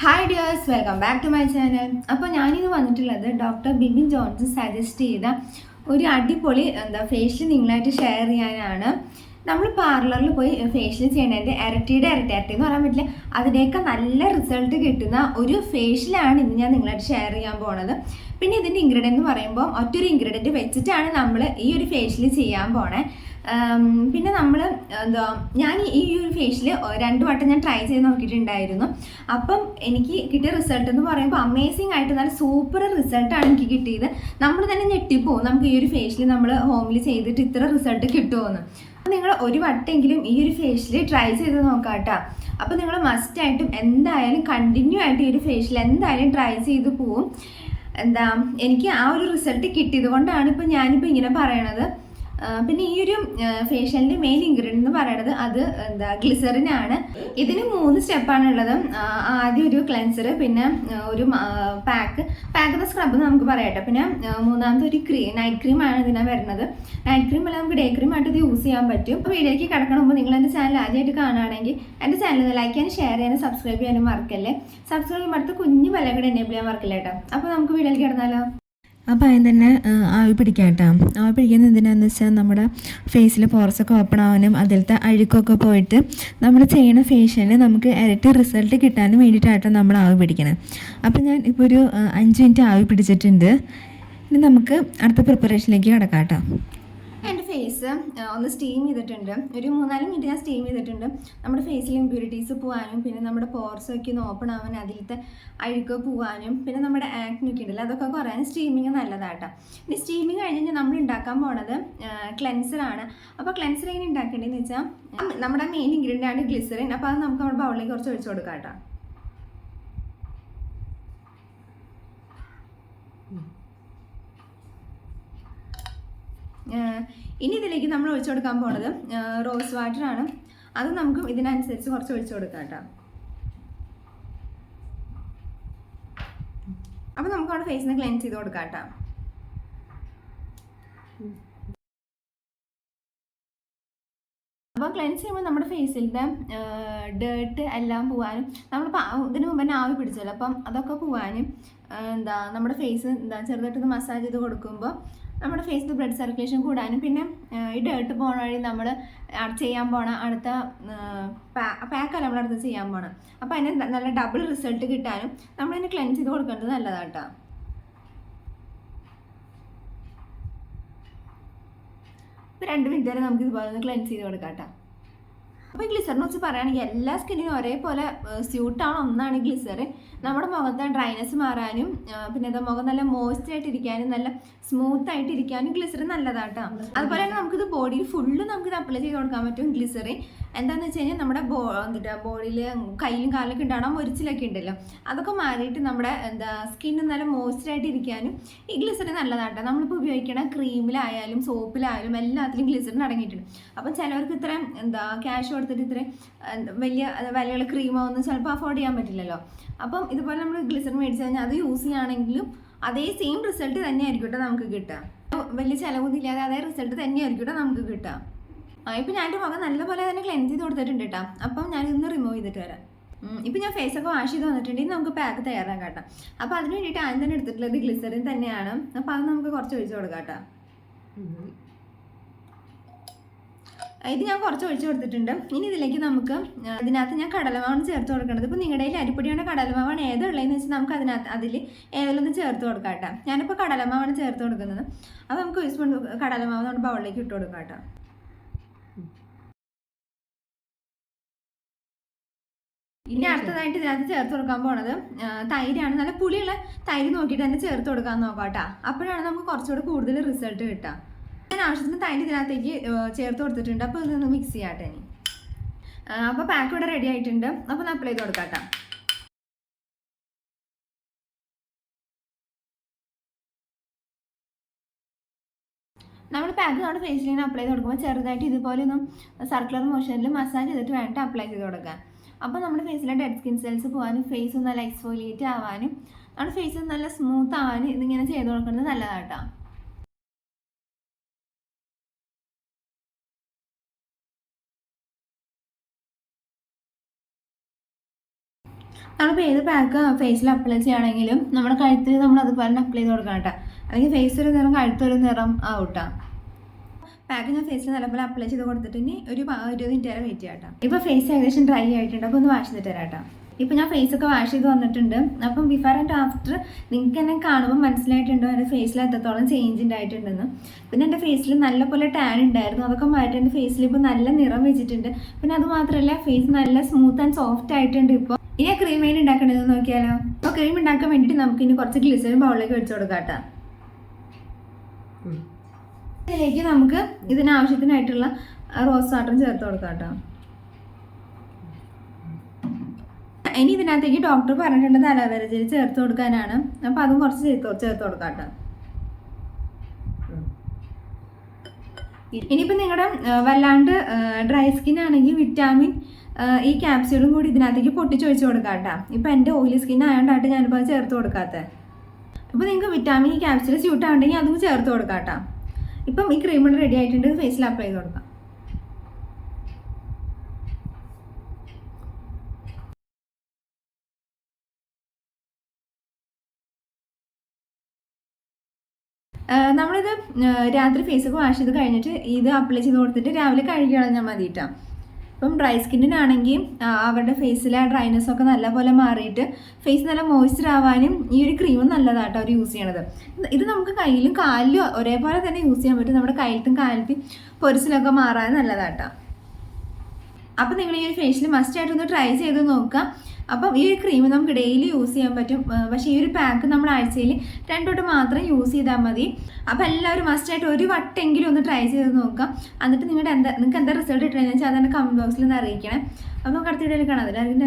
Hi dears, welcome back to my channel. അപ്പോൾ ഞാനിത് വന്നിട്ടുള്ളത് ഡോക്ടർ ബിബിൻ ജോൺസൺ സജസ്റ്റ് ചെയ്ത ഒരു അടിപൊളി ഫേഷ്യൽ നിങ്ങളായിട്ട് ഷെയർ ചെയ്യാനാണ്. നമ്മൾ പാർലറിൽ പോയി ഫേഷ്യൽ ചെയ്യണതിൻ്റെ ഇരട്ടിയുടെ ഇരട്ടി എന്ന് പറയാൻ പറ്റില്ല, അതിനേക്കാൾ നല്ല റിസൾട്ട് കിട്ടുന്ന ഒരു ഫേഷ്യലാണ് ഇന്ന് ഞാൻ നിങ്ങളായിട്ട് ഷെയർ ചെയ്യാൻ പോണത്. പിന്നെ ഇതിൻ്റെ ഇൻഗ്രീഡിയൻ്റ് എന്ന് പറയുമ്പോൾ ഒറ്റൊരു ഇൻഗ്രീഡിയൻറ്റ് വെച്ചിട്ടാണ് നമ്മൾ ഈ ഒരു ഫേഷ്യൽ ചെയ്യാൻ പോണേ. പിന്നെ നമ്മൾ ഞാൻ ഈ ഒരു ഫേഷ്യൽ 2 വട്ടം ഞാൻ ട്രൈ ചെയ്ത് നോക്കിയിട്ടുണ്ടായിരുന്നു. അപ്പം എനിക്ക് കിട്ടിയ റിസൾട്ട് എന്ന് പറയുമ്പോൾ അമേസിങ് ആയിട്ട് നല്ല സൂപ്പർ റിസൾട്ടാണ് എനിക്ക് കിട്ടിയത്. നമ്മൾ തന്നെ ഞെട്ടിപ്പോവും, നമുക്ക് ഈ ഒരു ഫേഷ്യൽ നമ്മൾ ഹോമിൽ ചെയ്തിട്ട് ഇത്ര റിസൾട്ട് കിട്ടുമെന്ന്. അപ്പം നിങ്ങൾ ഒരു വട്ടെങ്കിലും ഈ ഒരു ഫേഷ്യൽ ട്രൈ ചെയ്ത് നോക്കാം കേട്ടോ. അപ്പോൾ നിങ്ങൾ മസ്റ്റായിട്ടും എന്തായാലും കണ്ടിന്യൂ ആയിട്ട് ഈ ഒരു ഫേഷ്യൽ എന്തായാലും ട്രൈ ചെയ്ത് പോവും. എനിക്ക് ആ ഒരു റിസൾട്ട് കിട്ടിയത് കൊണ്ടാണ് ഇപ്പോൾ ഞാനിപ്പോൾ ഇങ്ങനെ പറയണത്. പിന്നെ ഈ ഒരു ഫേഷ്യലിൻ്റെ മെയിൻ ഇൻഗ്രീഡിയൻ്റ് എന്ന് പറയുന്നത് അത് ഗ്ലിസറിനാണ്. ഇതിന് 3 സ്റ്റെപ്പാണ് ഉള്ളത്. ആദ്യം ഒരു ക്ലെൻസർ, പിന്നെ ഒരു പാക്ക് സ്ക്രബ് നമുക്ക് പറയട്ടെ, പിന്നെ മൂന്നാമത്തെ ഒരു നൈറ്റ് ക്രീമാണ് ഇതിനാ വരുന്നത്. നൈറ്റ് ക്രീം അല്ല, നമുക്ക് ഡേ ക്രീം ആയിട്ട് ഇത് യൂസ് ചെയ്യാൻ പറ്റും. അപ്പോൾ വീഡിയോയ്ക്ക് കിടക്കണം മുമ്പ് നിങ്ങൾ എൻ്റെ ചാനൽ ആദ്യമായിട്ട് കാണുകയാണെങ്കിൽ എൻ്റെ ചാനൽ ലൈക്ക് ചെയ്യാനും ഷെയർ ചെയ്യാനും സബ്സ്ക്രൈബ് ചെയ്യാനും മറക്കല്ലേ. സബ്സ്ക്രൈബ് ചെയ്യുമ്പോൾ അടുത്ത് കുഞ്ഞു ബെല്ലൈക്കൺ എനേബിൾ ചെയ്യാൻ മറക്കില്ല കേട്ടോ. അപ്പോൾ നമുക്ക് വീഡിയോയിൽ കിടന്നാലോ. അപ്പോൾ അതിന് തന്നെ ആവി പിടിക്കാം കേട്ടോ. ആവി പിടിക്കുന്നത് എന്തിനാണെന്ന് വെച്ചാൽ നമ്മുടെ ഫേസിൽ പോർസൊക്കെ ഓപ്പൺ ആവാനും അതിലത്തെ അഴുക്കൊക്കെ പോയിട്ട് നമ്മൾ ചെയ്യുന്ന ഫേഷ്യലിന് നമുക്ക് ഇരട്ടി റിസൾട്ട് കിട്ടാനും വേണ്ടിയിട്ടാണ് നമ്മൾ ആവി പിടിക്കണം. അപ്പോൾ ഞാൻ ഇപ്പോൾ ഒരു 5 മിനിറ്റ് ആവി പിടിച്ചിട്ടുണ്ട്. ഇനി നമുക്ക് അടുത്ത പ്രിപ്പറേഷനിലേക്ക് കിടക്കാം കേട്ടോ. എൻ്റെ ഫേസ് ഒന്ന് സ്റ്റീം ചെയ്തിട്ടുണ്ട്. ഒരു 3-4 മിനിറ്റ് ഞാൻ സ്റ്റീം ചെയ്തിട്ടുണ്ട്. നമ്മുടെ ഫേസിൽ ഇമ്പ്യൂരിറ്റീസ് പോകാനും പിന്നെ നമ്മുടെ പോർസൊക്കെ ഒന്ന് ഓപ്പൺ ആവാനും അതിലത്തെ അഴുക്ക് പോകാനും പിന്നെ നമ്മുടെ ആക്നൊക്കെ ഉണ്ടല്ലോ അതൊക്കെ കുറയാനും സ്റ്റീമിങ് നല്ലതാട്ടോ. ഇനി സ്റ്റീമിങ് കഴിഞ്ഞ് കഴിഞ്ഞാൽ നമ്മൾ ഉണ്ടാക്കാൻ പോണത് ക്ലെൻസറാണ്. അപ്പോൾ ക്ലെൻസർ എങ്ങനെ ഉണ്ടാക്കേണ്ടതെന്ന് വെച്ചാൽ നമ്മുടെ മെയിൻ ഇൻഗ്രീഡിയൻ്റ് ആണ് ഗ്ലിസറിൻ. അപ്പോൾ അത് നമുക്ക് നമ്മുടെ ബൗളിലേക്ക് കുറച്ച് ഒഴിച്ചു കൊടുക്കാം കേട്ടോ. ഇനി ഇതിലേക്ക് നമ്മൾ ഒഴിച്ചു കൊടുക്കാൻ പോണത് റോസ് വാട്ടറാണ്. അത് നമുക്ക് ഇതിനനുസരിച്ച് കുറച്ച് ഒഴിച്ചു കൊടുക്കാം കേട്ടോ. അപ്പോൾ നമുക്ക് അവിടെ ഫേസിനെ ക്ലെൻസ് ചെയ്ത് കൊടുക്കാം കേട്ടോ. അപ്പോൾ ക്ലെൻസ് ചെയ്യുമ്പോൾ നമ്മുടെ ഫേസിലത്തെ ഡേർട്ട് എല്ലാം പോകാനും നമ്മൾ ഇതിന് മുമ്പ് തന്നെ ആവി പിടിച്ചല്ലോ, അപ്പം അതൊക്കെ പോകാനും നമ്മുടെ ഫേസ് ചെറുതായിട്ടൊന്ന് മസാജ് ചെയ്ത് കൊടുക്കുമ്പോൾ നമ്മുടെ ഫേസിൽ ബ്ലഡ് സർക്കുലേഷൻ കൂടാനും പിന്നെ ഈ ഡേർട്ട് പോണ വഴി നമ്മൾ ചെയ്യാൻ പോണ അടുത്ത പാക്കല്ല നമ്മൾ അടുത്ത് ചെയ്യാൻ പോണം. അപ്പോൾ അതിന് നല്ല ഡബിൾ റിസൾട്ട് കിട്ടാനും നമ്മളതിനെ ക്ലെൻസ് ചെയ്ത് കൊടുക്കേണ്ടത് നല്ലതാട്ടോ. ഇപ്പോൾ 2 മിനിറ്റ് വരെ നമുക്ക് ഇതുപോലെ ഒന്ന് ക്ലെൻസ് ചെയ്ത് കൊടുക്കാം കേട്ടോ. അപ്പോൾ ഈ ഗ്ലിസറിനെ കുറിച്ച് പറയുകയാണെങ്കിൽ എല്ലാ സ്കിന്നിനും ഒരേപോലെ സ്യൂട്ടാണ് ഒന്നാണ് ഗ്ലിസറിൻ. നമ്മുടെ മുഖത്തെ ഡ്രൈനെസ് മാറാനും പിന്നെ മുഖം നല്ല മോയ്സ്റ്റ് ആയിട്ടിരിക്കാനും നല്ല സ്മൂത്ത് ആയിട്ടിരിക്കാനും ഗ്ലിസറിൻ നല്ലതാട്ടോ. അതുപോലെ തന്നെ നമുക്കിത് ബോഡിയിൽ ഫുള്ള് നമുക്കിത് അപ്ലൈ ചെയ്ത് കൊടുക്കാൻ പറ്റും ഗ്ലിസറിൻ. എന്താണെന്ന് വെച്ച് കഴിഞ്ഞാൽ നമ്മുടെ ബോഡിയിൽ കയ്യിലും കാലിലൊക്കെ ഉണ്ടാവണം മുരിച്ചിലൊക്കെ ഉണ്ടല്ലോ, അതൊക്കെ മാറിയിട്ട് നമ്മുടെ സ്കിന്ന് നല്ല മോയ്സ്റ്റ് ആയിട്ടിരിക്കാനും ഈ ഗ്ലിസറിൻ നല്ലതാട്ടോ. നമ്മളിപ്പോൾ ഉപയോഗിക്കണ ക്രീമിലായാലും സോപ്പിലായാലും എല്ലാത്തിലും ഗ്ലിസറിൻ അടങ്ങിയിട്ടുണ്ട്. അപ്പം ചിലവർക്ക് ഇത്ര ക്യാഷ് കൊടുത്തിട്ട് ഇത്രയും വലിയ വിലയുള്ള ക്രീമോ ഒന്നും ചിലപ്പോൾ അഫോർഡ് ചെയ്യാൻ പറ്റില്ലല്ലോ. അപ്പം ഇതുപോലെ നമ്മൾ ഗ്ലിസറിൻ മേടിച്ച് കഴിഞ്ഞാൽ അത് യൂസ് ചെയ്യുകയാണെങ്കിലും അതേ സെയിം റിസൾട്ട് തന്നെയായിരിക്കും കേട്ടോ നമുക്ക് കിട്ടുക. വലിയ ചിലവൊന്നും ഇല്ലാതെ അതേ റിസൾട്ട് തന്നെയായിരിക്കും കേട്ടോ നമുക്ക് കിട്ടുക. ഇപ്പം ഞാൻ എൻ്റെ മുഖം നല്ലപോലെ തന്നെ ക്ലെൻസ് ചെയ്ത് കൊടുത്തിട്ടുണ്ട് കേട്ടോ. അപ്പം ഞാനിതൊന്ന് റിമൂവ് ചെയ്തിട്ട് വരാം. ഇപ്പം ഞാൻ ഫേസൊക്കെ വാഷ് ചെയ്ത് വന്നിട്ടുണ്ടെങ്കിൽ നമുക്ക് പാക്ക് തയ്യാറാക്കാം കേട്ടോ. അപ്പോൾ അതിന് വേണ്ടിയിട്ട് ആദ്യം തന്നെ എടുത്തിട്ടുള്ളത് ഗ്ലിസറിൻ തന്നെയാണ്. അപ്പോൾ അത് നമുക്ക് കുറച്ച് ഒഴിച്ച് കൊടുക്കാം കേട്ടോ. ഇത് ഞാൻ കുറച്ച് ഒഴിച്ച് കൊടുത്തിട്ടുണ്ട്. ഇനി ഇതിലേക്ക് നമുക്ക് ഇതിനകത്ത് ഞാൻ കടലമാവാണ് ചേർത്ത് കൊടുക്കേണ്ടത്. ഇപ്പോൾ നിങ്ങളുടെ കയ്യിൽ അരിപ്പൊടിയാണ് കടലമാവാണ് ഏതുള്ളതെന്ന് വെച്ചാൽ നമുക്ക് അതിൽ ഏതെങ്കിലും ഒന്ന് ചേർത്ത് കൊടുക്കാം കേട്ടോ. ഞാനിപ്പോൾ കടലമാവാണ് ചേർത്ത് കൊടുക്കുന്നത്. അപ്പോൾ നമുക്ക് 1 സ്പൂൺ കടലമാവ് നമ്മുടെ ബൗളിലേക്ക് ഇട്ട് കൊടുക്കാം കേട്ടോ. ഇനി അടുത്തതായിട്ട് ഇതിനകത്ത് ചേർത്ത് കൊടുക്കാൻ പോണത് തൈരാണ്. നല്ല പുളിയുള്ള തൈര് നോക്കിയിട്ട് തന്നെ ചേർത്ത് കൊടുക്കാൻ നോക്കാം കേട്ടോ. അപ്പോഴാണ് നമുക്ക് കുറച്ചുകൂടെ കൂടുതൽ റിസൾട്ട് കിട്ടുക. ഞാൻ ആവശ്യത്തിന് തൈര് ഇതിനകത്തേക്ക് ചേർത്ത് കൊടുത്തിട്ടുണ്ട്. അപ്പോൾ ഇതൊന്ന് മിക്സ് ചെയ്യാട്ടെ ഇനി. അപ്പോൾ പാക്ക് ഇവിടെ റെഡി ആയിട്ടുണ്ട്. അപ്പോൾ ഒന്ന് അപ്ലൈ ചെയ്ത് കൊടുക്കാം കേട്ടോ. നമ്മൾ പാക്ക് നമ്മുടെ ഫേസിലിങ്ങനെ അപ്ലൈ ചെയ്ത് കൊടുക്കുമ്പോൾ ചെറുതായിട്ട് ഇതുപോലെ ഒന്നും സർക്കുലർ മോഷനിൽ മസാജ് ചെയ്തിട്ട് വേണ്ടിയിട്ട് അപ്ലൈ ചെയ്ത് കൊടുക്കാൻ. അപ്പോൾ നമ്മുടെ ഫേസിലെ ഡെഡ് സ്കിൻ സെൽസ് പോകാനും ഫേസ് ഒന്ന് നല്ല എക്സ്ഫോലിയേറ്റ് ആവാനും നമ്മുടെ ഫേസ് നല്ല സ്മൂത്ത് ആവാനും ഇതിങ്ങനെ ചെയ്ത് കൊടുക്കുന്നത് നല്ലതാട്ടോ. നമ്മളിപ്പോൾ ഏത് പാക്ക് ഫേസിൽ അപ്ലൈ ചെയ്യുകയാണെങ്കിലും നമ്മുടെ കഴുത്തിൽ നമ്മൾ അതുപോലെ തന്നെ അപ്ലൈ ചെയ്ത് കൊടുക്കണം കേട്ടോ. അല്ലെങ്കിൽ ഫേസ് ഒരു നിറം കഴുത്തൊരു നിറം ആവട്ടാ. പാക്ക് ഞാൻ ഫേസിൽ നല്ലപോലെ അപ്ലൈ ചെയ്ത് കൊടുത്തിട്ട് ഇനി ഒരു 20 മിനിറ്റ് വരെ വെയിറ്റ് ചെയ്യാം കേട്ടോ. ഇപ്പോൾ ഫേസ് ഏകദേശം ഡ്രൈ ആയിട്ടുണ്ട്. അപ്പോൾ ഒന്ന് വാഷ് ചെയ്തിട്ട് തരാം കേട്ടോ. ഇപ്പോൾ ഞാൻ ഫേസൊക്കെ വാഷ് ചെയ്ത് വന്നിട്ടുണ്ട്. അപ്പം ബിഫോർ ആൻഡ് ആഫ്റ്റർ നിങ്ങൾക്ക് എന്നെ കാണുമ്പോൾ മനസ്സിലായിട്ടുണ്ടോ എൻ്റെ ഫേസിൽ എത്രത്തോളം ചേഞ്ച് ഉണ്ടായിട്ടുണ്ടെന്ന്. പിന്നെ എൻ്റെ ഫേസിൽ നല്ലപോലെ ടാൻ ഉണ്ടായിരുന്നു, അതൊക്കെ മാറ്റി എൻ്റെ ഫേസിൽ ഇപ്പോൾ നല്ല നിറം വെച്ചിട്ടുണ്ട്. പിന്നെ അത് മാത്രമല്ല ഫേസ് നല്ല സ്മൂത്ത് ആൻഡ് സോഫ്റ്റ് ആയിട്ടുണ്ട്. ഇപ്പോൾ ഇനി ആ ക്രീം എങ്ങനെ ഉണ്ടാക്കേണ്ടതെന്ന് നോക്കിയാലോ. അപ്പോൾ ക്രീം ഉണ്ടാക്കാൻ വേണ്ടിയിട്ട് നമുക്ക് ഇനി കുറച്ച് ഗ്ലിസറിൻ ബൗളിലേക്ക് വെച്ച് കൊടുക്കാം കേട്ടോ. ഇതിലേക്ക് നമുക്ക് ഇതിനാവശ്യത്തിനായിട്ടുള്ള റോസ് വാട്ടറും ചേർത്ത് കൊടുക്കാം കേട്ടോ. ഇനി ഇതിനകത്തേക്ക് ഡോക്ടർ പറഞ്ഞിട്ടുള്ളത് അലോവേര ജെൽ ചേർത്ത് കൊടുക്കാനാണ്. അപ്പോൾ അതും കുറച്ച് ചേർത്ത് കൊടുക്കാം കേട്ടോ. ഇനിയിപ്പോൾ നിങ്ങളുടെ വല്ലാണ്ട് ഡ്രൈ സ്കിൻ ആണെങ്കിൽ വിറ്റാമിൻ ഈ ക്യാപ്സ്യൂളും കൂടി ഇതിനകത്തേക്ക് പൊട്ടിച്ചൊഴിച്ച് കൊടുക്കാം കേട്ടോ. ഇപ്പോൾ എൻ്റെ ഓയിലി സ്കിൻ ആയതുകൊണ്ടായിട്ട് ഞാനിപ്പോൾ അത് ചേർത്ത് കൊടുക്കാത്തത്. അപ്പോൾ നിങ്ങൾക്ക് വിറ്റാമിൻ ഈ ക്യാപ്സ്യൂൾ സ്യൂട്ട് ആവുണ്ടെങ്കിൽ അതും ചേർത്ത് കൊടുക്കാം കേട്ടോ. ഇപ്പം ഈ ക്രീം റെഡി ആയിട്ടുണ്ട്. ഫേസിൽ അപ്ലൈ ചെയ്ത് കൊടുക്കാം. നമ്മളിത് രാത്രി ഫേസൊക്കെ വാഷ് ചെയ്ത് കഴിഞ്ഞിട്ട് ഇത് അപ്ലൈ ചെയ്ത് കൊടുത്തിട്ട് രാവിലെ കഴുകി കളഞ്ഞാൽ മതി കേട്ടോ. ഇപ്പം ഡ്രൈ സ്കിന്നിനാണെങ്കിൽ അവരുടെ ഫേസിലെ ഡ്രൈനെസ്സൊക്കെ നല്ലപോലെ മാറിയിട്ട് ഫേസ് നല്ല മോയ്സ്ചർ ആവാനും ഈ ഒരു ക്രീം നല്ലതാട്ടോ അവർ യൂസ് ചെയ്യണത്. ഇത് നമുക്ക് കയ്യിലും കാലിലും ഒരേപോലെ തന്നെ യൂസ് ചെയ്യാൻ പറ്റും. നമ്മുടെ കയ്യിലത്തും കാലത്തും പൊരിച്ചിലൊക്കെ മാറാൻ നല്ലതാട്ടോ. അപ്പം നിങ്ങൾ ഈ ഒരു ഫേഷ്യൽ മസ്റ്റായിട്ടൊന്ന് ട്രൈ ചെയ്ത് നോക്കുക. അപ്പം ഈ ഒരു ക്രീം നമുക്ക് ഡെയിലി യൂസ് ചെയ്യാൻ പറ്റും. പക്ഷേ ഈ ഒരു പാക്ക് നമ്മൾ ആഴ്ചയിൽ 2 വട്ടം മാത്രം യൂസ് ചെയ്താൽ മതി. അപ്പോൾ എല്ലാവരും മസ്റ്റായിട്ട് ഒരു വട്ടെങ്കിലും ഒന്ന് ട്രൈ ചെയ്ത് നോക്കുക. എന്നിട്ട് നിങ്ങൾക്ക് എന്താ റിസൾട്ട് കിട്ടുന്നതെന്ന് വെച്ചാൽ അതെൻ്റെ കമൻറ്റ് ബോക്സിൽ ഒന്ന് അറിയിക്കണേ. അപ്പോൾ നമുക്ക് അടുത്ത വീഡിയോയിൽ കാണാം. അതിൽ